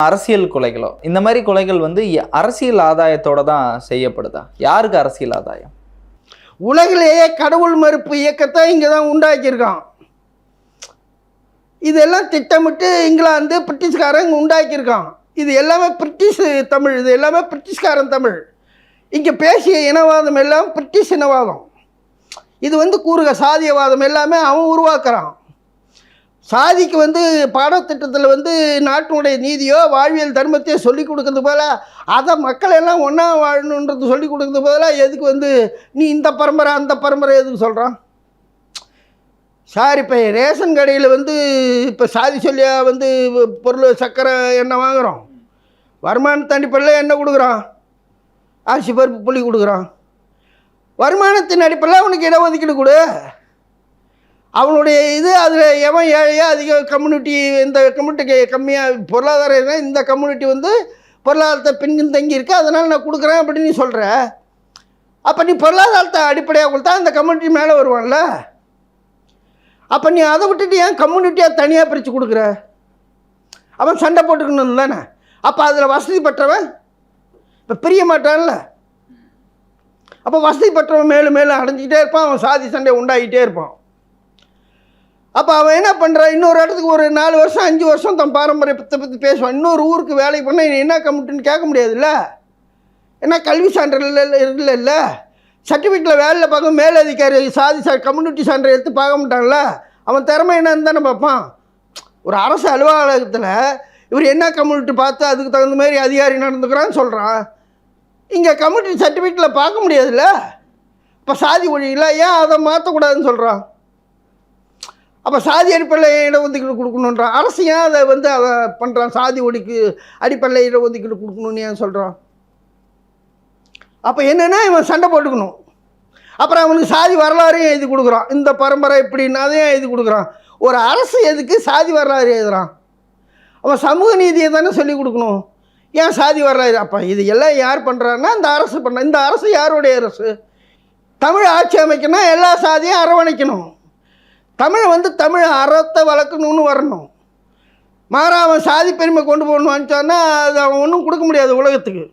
அரசியல் கொலைகளோ இந்த மாதிரி கொலைகள் வந்து அரசியல் ஆதாயத்தோட தான் செய்யப்படுதா? யாருக்கு அரசியல் ஆதாயம்? உலகிலேயே கடவுள் மறுப்பு இயக்கத்தை இங்கே தான் உண்டாக்கியிருக்கான். இதெல்லாம் திட்டமிட்டு இங்கிலாந்து பிரிட்டிஷ்காரன் இங்கே உண்டாக்கியிருக்கான். இது எல்லாமே பிரிட்டிஷ் தமிழ், இது எல்லாமே பிரிட்டிஷ்காரன் தமிழ். இங்கே பேசிய இனவாதம் எல்லாம் பிரிட்டிஷ் இனவாதம். இது வந்து கூறுக சாதியவாதம் எல்லாமே அவன் உருவாக்குறான். சாதிக்கு வந்து பாடத்திட்டத்தில் வந்து நாட்டினுடைய நீதியோ வாழ்வியல் தர்மத்தையோ சொல்லிக் கொடுக்கறது போல அதை மக்கள் எல்லாம் ஒன்றா வாழணுன்றது சொல்லிக் கொடுக்கறது போதெல்லாம் எதுக்கு வந்து நீ இந்த பரம்பரை அந்த பரம்பரை எதுக்கு சொல்கிறான்? சார், இப்போ ரேஷன் கடையில் வந்து இப்போ சாதி சொல்லியா வந்து பொருள் சர்க்கரை எண்ணெய் வாங்குகிறோம். வருமானத்தின் அடிப்படையில் எண்ணெய் கொடுக்குறான், அரிசி பருப்பு புளி கொடுக்குறான். வருமானத்தின் அடிப்படையில் அவனுக்கு இடஒதுக்கீடு கொடு. அவனுடைய இது அதில் எவன் ஏழையோ அதிக கம்யூனிட்டி, இந்த கம்யூனிட்டிக்கு கம்மியாக பொருளாதாரம் இந்த கம்யூனிட்டி வந்து பொருளாதாரத்தை பின்தங்கி இருக்கு, அதனால் நான் கொடுக்குறேன் அப்படின்னு நீ சொல்கிற. அப்போ நீ பொருளாதாரத்தை அடிப்படையாக கொடுத்தா அந்த கம்யூனிட்டி மேலே வருவான்ல. அப்போ நீ அதை விட்டுட்டு ஏன் கம்யூனிட்டியாக தனியாக பிரித்து கொடுக்குற? அவன் சண்டை போட்டுக்கணும் தானே. அப்போ அதில் வசதி பெற்றவன் இப்போ பிரிய மாட்டான்ல. அப்போ வசதி பெற்றவன் மேலும் மேலும் அடைஞ்சிக்கிட்டே இருப்பான், அவன் சாதி சண்டை உண்டாகிட்டே இருப்பான். அப்போ அவன் என்ன பண்ணுறான், இன்னொரு இடத்துக்கு ஒரு 4 வருஷம் 5 வருஷம் தன் பாரம்பரியத்தை பற்றி பேசுவான். இன்னொரு ஊருக்கு வேலைக்கு பண்ணால் என்ன கம்யூனிட்டின்னு கேட்க முடியாதுல்ல. ஏன்னா கல்வி சான்றிதழ் இல்லை, சர்டிஃபிகேட்டில் வேலையில் பார்க்க மேலதிகாரி சாதி கம்யூனிட்டி சான்றை எடுத்து பார்க்க மாட்டான்ல. அவன் திறமை என்னன்னு தானே பார்ப்பான். ஒரு அரசு அலுவலகத்தில் இவர் என்ன கம்யூனிட்டி பார்த்து அதுக்கு தகுந்த மாதிரி அதிகாரி நடந்துக்கிறான்னு சொல்கிறான். இங்கே கம்யூனிட்டி சர்டிஃபிகேட்டில் பார்க்க முடியாதுல்ல. இப்போ சாதி ஒழியில் ஏன் அதை மாற்றக்கூடாதுன்னு சொல்கிறான்? அப்போ சாதி அடிப்படையில் இடஒதுக்கீடு கொடுக்கணுன்றான். அரசு ஏன் அதை வந்து அதை பண்ணுறான்? சாதி ஒழிக்கு அடிப்படையில் இடஒதுக்கீடு கொடுக்கணுன்னு ஏன் சொல்கிறான்? அப்போ என்னென்னா இவன் சண்டை போட்டுக்கணும். அப்புறம் அவனுக்கு சாதி வரலாறையும் எழுதி கொடுக்குறான். இந்த பரம்பரை இப்படின்னு அதையும் எழுதி கொடுக்குறான். ஒரு அரசு எதுக்கு சாதி வரலாறு எழுதுறான்? அவன் சமூக நீதியை தானே சொல்லிக் கொடுக்கணும். ஏன் சாதி வரலாறு? அப்போ இது எல்லாம் யார் பண்ணுறான்னா இந்த அரசு பண்ண. இந்த அரசு யாருடைய அரசு? தமிழ் ஆட்சி அமைக்கணும், எல்லா சாதியும் அரவணைக்கணும். தமிழை வந்து தமிழ் அறத்தை வளர்க்கணும்னு வரணும். மாறா அவன் சாதி பெருமை கொண்டு போகணும்னு நினச்சான்னா அது அவன் ஒன்றும் கொடுக்க முடியாது உலகத்துக்கு.